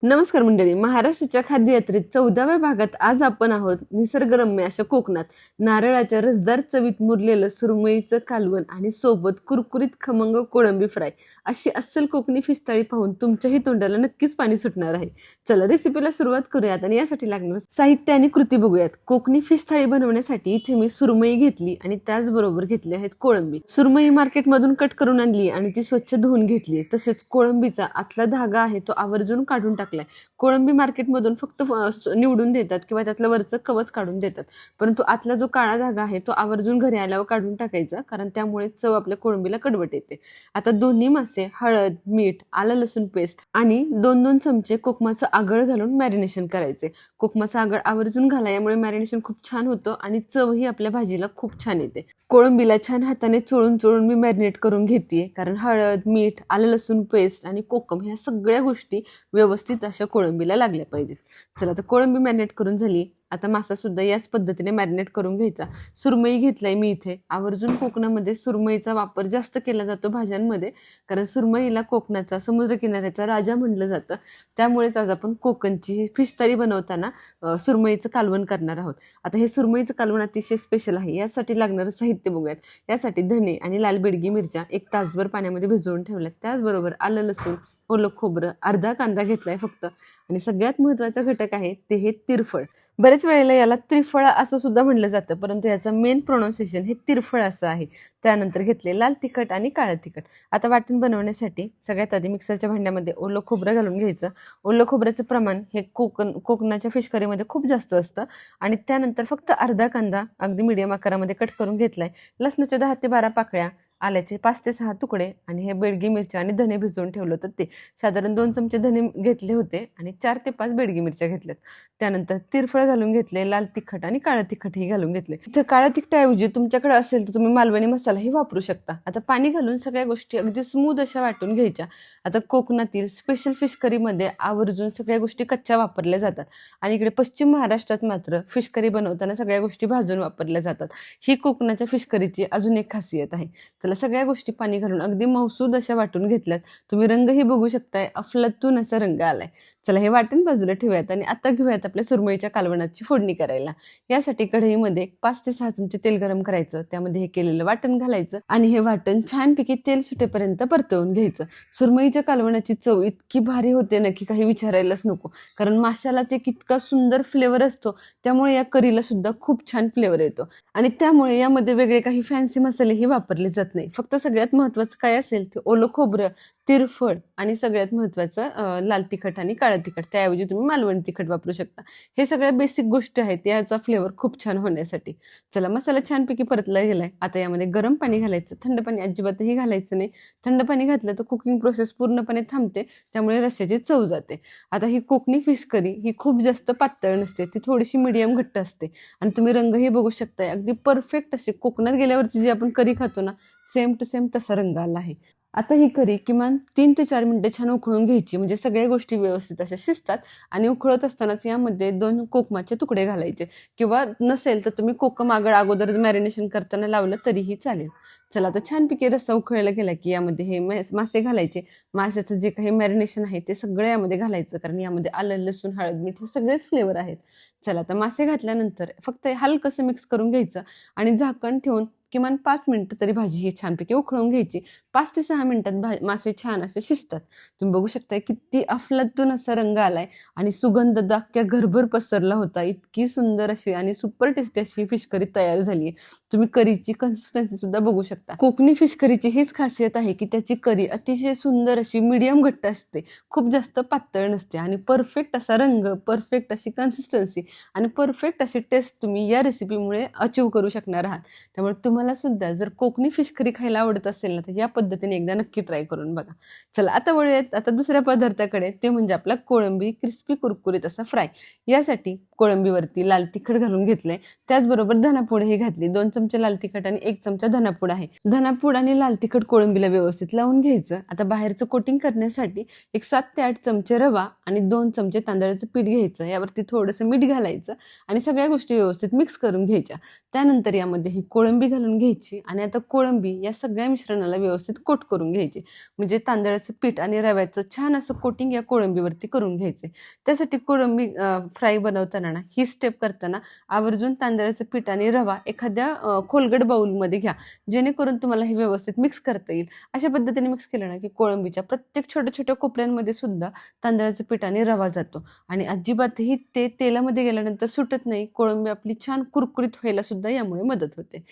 नमस्कार मंडळी. महाराष्ट्राच्या खाद्ययात्रेत 14व्या भागात आज आपण आहोत निसर्गरम्य अशा कोकणात. नारळाच्या रसदार चवीत मुरलेलं सुरमईचं कालवण आणि सोबत कुरकुरीत खमंग कोळंबी फ्राय अशी अस्सल कोकणी फिश थाळी पाहून तुमच्याही तोंडाला नक्कीच पाणी सुटणार आहे. चला रेसिपीला सुरुवात करूयात आणि यासाठी लागणार साहित्य आणि कृती बघूयात. कोकणी फिश थाळी बनवण्यासाठी इथे मी सुरमई घेतली आणि त्याचबरोबर घेतली आहेत कोळंबी. सुरमई मार्केटमधून कट करून आणली आणि ती स्वच्छ धुवून घेतली. तसेच कोळंबीचा आतला धागा आहे तो आवर्जून काढून टाकलाय. कोळंबी मार्केटमधून फक्त निवडून देतात किंवा त्यातलं वरचं कवच काढून देतात, परंतु आतला जो काळा धागा आहे तो आवर्जून घरी आल्यावर काढून टाकायचा, कारण त्यामुळे चव आपल्या कोळंबीला कडवट येते. आता दोन्ही मासे हळद, मीठ, आलं लसूण पेस्ट आणि 2-2 चमचे कोकमाचं आगळ घालून मॅरिनेशन करायचे. कोकमाचं आगळ आवर्जून घाला, यामुळे मॅरिनेशन खूप छान होतं आणि चवही आपल्या भाजीला खूप छान येते. कोळंबीला छान हाताने चोळून चोळून मी मॅरिनेट करून घेते, कारण हळद, मीठ, आलं लसूण पेस्ट आणि कोकम ह्या सगळ्या गोष्टी व्यवस्थित अशा कोळंबीला लागल्या पाहिजेत. चला तर कोळंबी मॅरिनेट करून झाली. आता मासा सुद्धा याच पद्धतीने मॅरिनेट करून घ्यायचा. सुरमई घेतलाय मी इथे. आवर्जून कोकणामध्ये सुरमईचा वापर जास्त केला जातो भाज्यांमध्ये, कारण सुरमईला कोकणाचा समुद्रकिनाऱ्याचा राजा म्हटलं जातं. त्यामुळेच आज आपण कोकणची फिश थाळी बनवताना सुरमईचं कालवण करणार आहोत. आता हे सुरमईचं कालवण अतिशय स्पेशल आहे. यासाठी लागणारं साहित्य बघूयात. यासाठी धने आणि लाल बेडगी मिरच्या 1 तासभर पाण्यामध्ये भिजवून ठेवल्यात. त्याचबरोबर आलं लसूण, ओलं खोबरं, अर्धा कांदा घेतलाय फक्त. आणि सगळ्यात महत्त्वाचा घटक आहे ते हे तिरफळ. बरेच वेळेला याला त्रिफळा असं सुद्धा म्हणलं जातं, परंतु याचं मेन प्रोनाऊन्सिएशन हे तिरफळ असं आहे. त्यानंतर घेतले लाल तिखट आणि काळं तिखट. आता वाटण बनवण्यासाठी सगळ्यात आधी मिक्सरच्या भांड्यामध्ये ओलं खोबरं घालून घ्यायचं. ओलं खोबऱ्याचं प्रमाण हे कोकणाच्या फिश करीमध्ये खूप जास्त असतं. आणि त्यानंतर फक्त अर्धा कांदा अगदी मीडियम आकारामध्ये कट करून घेतलाय. लसणाच्या 10 ते 12 पाकळ्या, आल्याचे 5 ते 6 तुकडे आणि हे बेडगी मिरच्या आणि धने भिजवून ठेवलं होतं ते साधारण 2 चमचे धने घेतले होते आणि 4 ते 5 बेडगी मिरच्या घेतल्यात. त्यानंतर तिरफळ घालून घेतले, लाल तिखट आणि काळं तिखटही घालून घेतले. इथं काळ्या तिखटाऐवजी तुमच्याकडे असेल तर तुम्ही मालवणी मसालाही वापरू शकता. आता पाणी घालून सगळ्या गोष्टी अगदी स्मूथ अशा वाटून घ्यायच्या. आता कोकणातील स्पेशल फिश करीमध्ये आवर्जून सगळ्या गोष्टी कच्च्या वापरल्या जातात आणि इकडे पश्चिम महाराष्ट्रात मात्र फिश करी बनवताना सगळ्या गोष्टी भाजून वापरल्या जातात. ही कोकणाच्या फिश करीची अजून एक खासियत आहे. चला सगळ्या गोष्टी पाणी घालून अगदी मौसूद अशा वाटून घेतल्यात. तुम्ही रंगही बघू शकताय, अफलातून असा रंग आलाय. चला हे वाटण बाजूला ठेवूयात आणि आता घेऊयात आपल्या सुरमईच्या कालवणाची फोडणी करायला. यासाठी कढईमध्ये 5 ते 6 चमचे तेल गरम करायचं. त्यामध्ये हे केलेलं वाटण घालायचं आणि हे वाटण छानपैकी तेल सुटेपर्यंत परतवून घ्यायचं. सुरमईच्या कालवणाची चव इतकी भारी होते ना की काही विचारायलाच नको, कारण माशालाच एक इतका सुंदर फ्लेवर असतो, त्यामुळे या करीला सुद्धा खूप छान फ्लेवर येतो. आणि त्यामुळे यामध्ये वेगळे काही फॅन्सी मसालेही वापरले जात नाही. फक्त सगळ्यात महत्त्वाचं काय असेल ते ओलं खोबरं, तिरफळ आणि सगळ्यात महत्त्वाचं लाल तिखट आणि काळं तिखट. त्याऐवजी तुम्ही मालवणी तिखट वापरू शकता. हे सगळ्या बेसिक गोष्टी आहेत याचा फ्लेवर खूप छान होण्यासाठी. चला मसाला छानपैकी परतला गेलाय. आता यामध्ये गरम पाणी घालायचं. थंड पाणी अजिबातही घालायचं नाही. थंड पाणी घातलं तर कुकिंग प्रोसेस पूर्णपणे थांबते, त्यामुळे रश्श्याची चव जाते. आता ही कोकणी फिश करी ही खूप जास्त पातळ नसते, ती थोडीशी मीडियम घट्ट असते. आणि तुम्ही रंगही बघू शकताय, अगदी परफेक्ट असे कोकणात गेल्यावरची जी आपण करी खातो ना, सेम टू सेम तसा रंग आला आहे. आता ही करी किमान 3 ते 4 मिनिटं छान उकळून घ्यायची, म्हणजे सगळ्या गोष्टी व्यवस्थित अशा शिजतात. आणि उकळत असतानाच यामध्ये 2 कोकमाचे तुकडे घालायचे, किंवा नसेल तर तुम्ही कोकम अगोदर मॅरिनेशन करताना लावलं तरीही चालेल. चला आता छानपैकी रस्सा उकळला गेला की यामध्ये हे मासे घालायचे. माशाचं जे काही मॅरिनेशन आहे ते सगळं यामध्ये घालायचं, कारण यामध्ये आलं लसूण हळद मीठ हे सगळेच फ्लेवर आहेत. चला आता मासे घातल्यानंतर फक्त हलकंसं मिक्स करून घ्यायचं आणि झाकण ठेवून किमान 5 मिनिटं तरी भाजी ही छानपैकी उकळून घ्यायची. 5 ते 6 मिनिटात मासे छान असे शिजतात. तुम्ही बघू शकता किती अफलातून असा रंग आलाय आणि सुगंध अख्ख्या घरभर पसरला होता. इतकी सुंदर अशी आणि सुपर टेस्टी अशी फिश करी तयार झाली आहे. तुम्ही करीची कन्सिस्टन्सी सुद्धा बघू शकता. कोकणी फिश करीची हीच खासियत आहे की त्याची करी अतिशय सुंदर अशी मीडियम घट्ट असते, खूप जास्त पातळ नसते. आणि परफेक्ट असा रंग, परफेक्ट अशी कन्सिस्टन्सी आणि परफेक्ट अशी टेस्ट तुम्ही या रेसिपीमुळे अचीव करू शकणार आहात. त्यामुळे तुम्हाला सुद्धा जर कोकणी फिश करी खायला आवडत असेल ना, तर या पद्धतीने एकदा नक्की ट्राय करून बघा. चला आता वळूयात आता दुसऱ्या पदार्थाकडे, ते म्हणजे आपला कोळंबी क्रिस्पी कुरकुरीत असा फ्राय. यासाठी कोळंबीवरती लाल तिखट घालून घेतलंय. त्याचबरोबर धनापूड ही घातली. 2 चमचे लाल तिखट आणि 1 चमचा धनापूड आहे. धनापूड आणि लाल तिखट कोळंबीला व्यवस्थित लावून घ्यायचं. आता बाहेरचं कोटिंग करण्यासाठी 7 ते 8 चमचे रवा आणि 2 चमचे तांदळाचं पीठ घ्यायचं. यावरती थोडंसं मीठ घालायचं आणि सगळ्या गोष्टी व्यवस्थित मिक्स करून घ्यायच्या. त्यानंतर यामध्ये ही कोळंबी घालून घालून घ्यायची आणि आता कोळंबी या सगळ्या मिश्रणाला व्यवस्थित कोट करून घ्यायची. म्हणजे तांदळाचं पीठ आणि रव्याचं छान असं कोटिंग या कोळंबीवरती करून घ्यायचे. त्यासाठी कोळंबी फ्राय बनवताना ना ही स्टेप करताना आवर्जून तांदळाचं पीठ आणि रवा एखाद्या खोलगट बाउलमध्ये घ्या, जेणेकरून तुम्हाला हे व्यवस्थित मिक्स करता येईल. अशा पद्धतीने मिक्स केलं ना की कोळंबीच्या प्रत्येक छोट्या छोट्या कोपऱ्यांमध्ये सुद्धा तांदळाचं पीठ आणि रवा जातो आणि अजिबातही ते तेलामध्ये गेल्यानंतर सुटत नाही. कोळंबी आपली छान कुरकुरीत व्हायला सुद्धा यामुळे मदत होते.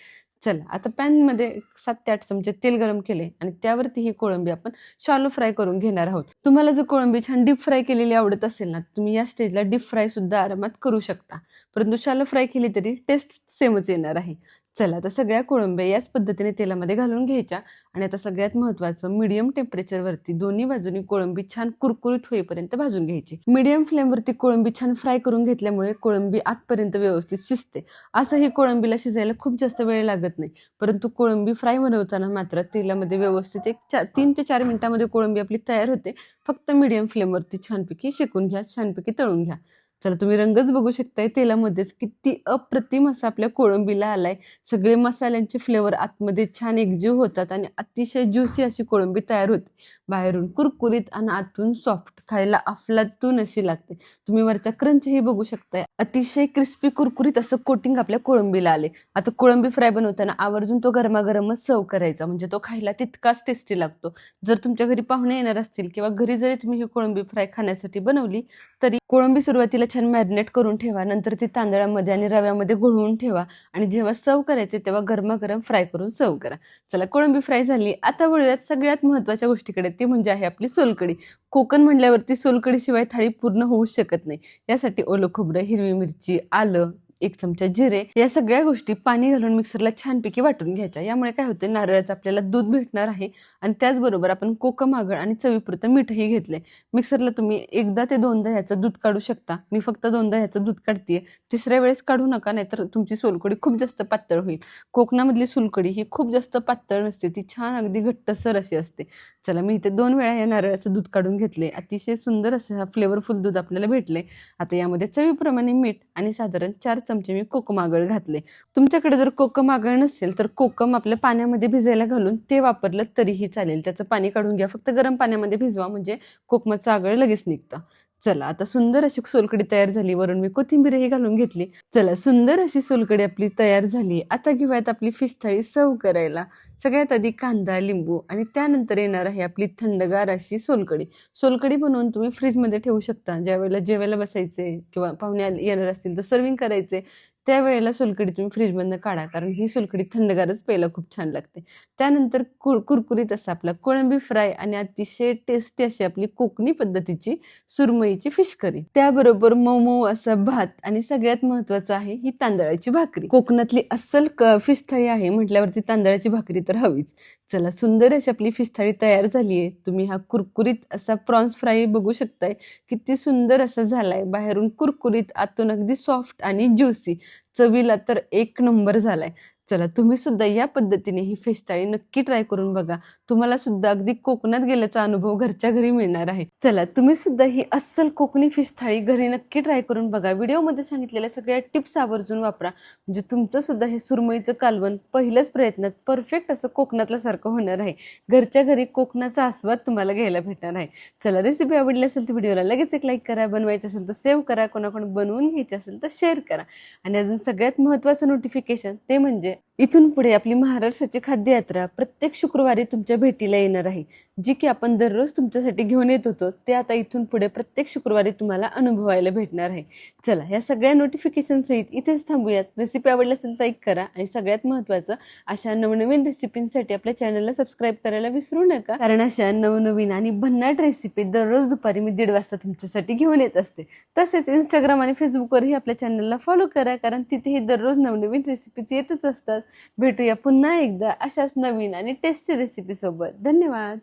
चला आता पॅनमध्ये 7 ते 8 चमचे तेल गरम केले आणि त्यावरती ही कोळंबी आपण शॅलो फ्राय करून घेणार आहोत. तुम्हाला जर कोळंबी छान डीप फ्राय केलेली आवडत असेल ना, तुम्ही या स्टेजला डीप फ्राय सुद्धा आरामात करू शकता, परंतु शॅलो फ्राय केली तरी टेस्ट सेमच येणार आहे. चला आता सगळ्या कोळंब्या याच पद्धतीने तेलामध्ये घालून घ्यायच्या आणि आता सगळ्यात महत्त्वाचं मीडियम टेम्परेचरवरती दोन्ही बाजूनी कोळंबी छान कुरकुरीत होईपर्यंत भाजून घ्यायची. मीडियम फ्लेमवरती कोळंबी छान फ्राय करून घेतल्यामुळे कोळंबी आतपर्यंत व्यवस्थित शिजते. असंही कोळंबीला शिजायला खूप जास्त वेळ लागत नाही, परंतु कोळंबी फ्राय बनवताना मात्र तेलामध्ये व्यवस्थित 3 ते 4 मिनिटांमध्ये कोळंबी आपली तयार होते. फक्त मीडियम फ्लेमवरती छानपैकी शेकून घ्या, छानपैकी तळून घ्या. चला तुम्ही रंगच बघू शकताय तेलामध्येच किती अप्रतिम असा आपल्या कोळंबीला आलाय. सगळे मसाल्यांचे फ्लेवर आतमध्ये छान एकजीव होतात आणि अतिशय ज्युसी अशी कोळंबी तयार होते. बाहेरून कुरकुरीत आणि आतून सॉफ्ट, खायला अफलातून अशी लागते. तुम्ही वरचा क्रंचही बघू शकताय. अतिशय क्रिस्पी कुरकुरीत असं कोटिंग आपल्या कोळंबीला आले. आता कोळंबी फ्राय बनवताना आवर्जून तो गरमागरमच सर्व करायचा, म्हणजे तो खायला तितकाच टेस्टी लागतो. जर तुमच्या घरी पाहुणे येणार असतील किंवा घरी जरी तुम्ही ही कोळंबी फ्राय खाण्यासाठी बनवली तरी कोळंबी सुरुवातीला छान मॅरिनेट करून ठेवा, नंतर ती तांदळामध्ये आणि रव्यामध्ये घोळवून ठेवा आणि जेव्हा सर्व करायचे तेव्हा गरमागरम फ्राय करून सर्व करा. चला कोळंबी फ्राय झाली. आता वळूयात सगळ्यात महत्त्वाच्या गोष्टीकडे, ती म्हणजे आहे आपली सोलकढी. कोकण म्हणल्यावरती सोलकढीशिवाय थाळी पूर्ण होऊच शकत नाही. यासाठी ओलं खोबरं, हिरवी मिरची, आलं, 1 चमचा जिरे या सगळ्या गोष्टी पाणी घालून मिक्सरला छानपैकी वाटून घ्यायच्या. यामुळे काय होते, नारळाचं आपल्याला दूध भेटणार आहे आणि त्याचबरोबर आपण कोकम, आगळ आणि चवीपुरतं मीठही घेतलंय. मिक्सरला तुम्ही 1दा ते 2दा ह्याचं दूध काढू शकता. मी फक्त 2दा ह्याचं दूध काढतेय. तिसऱ्या वेळेस काढू नका, नाहीतर तुमची सोलकढी खूप जास्त पातळ होईल. कोकणामधली सोलकढी ही खूप जास्त पातळ नसते, ती छान अगदी घट्टसर अशी असते. चला मी इथे 2 वेळा या नारळाचं दूध काढून घेतले. अतिशय सुंदर असं हा फ्लेवरफुल दूध आपल्याला भेटले. आता यामध्ये चवीप्रमाणे मीठ आणि साधारण 4 चमचे मी कोकम आगळ घातले. तुमच्याकडे जर कोकम आगळ नसेल तर कोकम आपल्या पाण्यामध्ये भिजायला घालून ते वापरलं तरीही चालेल. त्याचं पाणी काढून घ्या, फक्त गरम पाण्यामध्ये भिजवा, म्हणजे कोकमाचं आगळ लगेच निघतं. चला आता सुंदर अशी सोलकढी तयार झाली. वरून मी कोथिंबीरही घालून घेतली. चला सुंदर अशी सोलकढी आपली तयार झाली. आता घेऊयात आपली फिश थाळी सर्व करायला. सगळ्यात आधी कांदा, लिंबू आणि त्यानंतर येणार आहे आपली थंडगार अशी सोलकढी. सोलकढी बनवून तुम्ही फ्रीजमध्ये ठेवू शकता. ज्यावेळेला जेवायला बसायचे किंवा पाहुणे येणार असतील तर सर्विंग करायचे त्यावेळेला सोलकढी तुम्ही फ्रीजमधनं काढा, कारण ही सोलकढी थंडगारच प्यायला खूप छान लागते. त्यानंतर कुरकुरीत असा आपला कोळंबी फ्राय आणि अतिशय टेस्टी अशी आपली कोकणी पद्धतीची सुरमईची फिश करी. त्याबरोबर मऊ मऊ असा भात आणि सगळ्यात महत्वाचं आहे ही तांदळाची भाकरी. कोकणातली अस्सल फिश थाळी आहे म्हटल्यावरती तांदळाची भाकरी तर हवीच. चला सुंदर अशी आपली फिश थाळी तयार झाली आहे. तुम्ही हा कुरकुरीत असा प्रॉन्स फ्राय बघू शकताय. किती सुंदर असा झालाय. बाहेरून कुरकुरीत, आतून अगदी सॉफ्ट आणि ज्युसी. चवीला तर 1 नंबर झालाय. चला तुम्ही सुद्धा या पद्धतीने ही फिश थाळी नक्की ट्राय करून बघा. तुम्हाला सुद्धा अगदी कोकणात गेल्याचा अनुभव घरच्या घरी मिळणार आहे. चला तुम्ही सुद्धा ही अस्सल कोकणी फिश थाळी घरी नक्की ट्राय करून बघा. व्हिडिओमध्ये सांगितलेल्या सगळ्या टिप्स आवर्जून वापरा, म्हणजे तुमचं सुद्धा हे सुरमईचं कालवण पहिल्याच प्रयत्नात परफेक्ट असं कोकणातल्या सारखं होणार आहे. घरच्या घरी कोकणाचा आस्वाद तुम्हाला घ्यायला भेटणार आहे. चला रेसिपी आवडली असेल तर व्हिडिओला लगेच एक लाईक करा, बनवायचं असेल तर सेव्ह करा, कोणाकडून बनवून घ्यायचे असेल तर शेअर करा आणि अजून सगळ्यात महत्त्वाचं नोटिफिकेशन ते म्हणजे इथून पुढे आपली महाराष्ट्राची खाद्ययात्रा प्रत्येक शुक्रवारी तुमच्या भेटीला येणार आहे. जी की आपण दररोज तुमच्यासाठी घेऊन येत होतो ते आता इथून पुढे प्रत्येक शुक्रवारी तुम्हाला अनुभवायला भेटणार आहे. चला या सगळ्या नोटिफिकेशन सहित इथेच थांबूयात. रेसिपी आवडली असेल तर लाईक करा आणि सगळ्यात महत्त्वाचं अशा नवनवीन रेसिपींसाठी आपल्या चॅनलला सबस्क्राईब करायला विसरू नका, कारण अशा नवनवीन आणि भन्नाट रेसिपी दररोज दुपारी मी 1:30 वाजता तुमच्यासाठी घेऊन येत असते. तसेच इंस्टाग्राम आणि फेसबुकवरही आपल्या चॅनलला फॉलो करा, कारण तिथेही दररोज नवनवीन रेसिपीज येतच असतात. भेटूया पुन्हा एकदा अशाच नवीन आणि टेस्टी रेसिपी सोबत. धन्यवाद.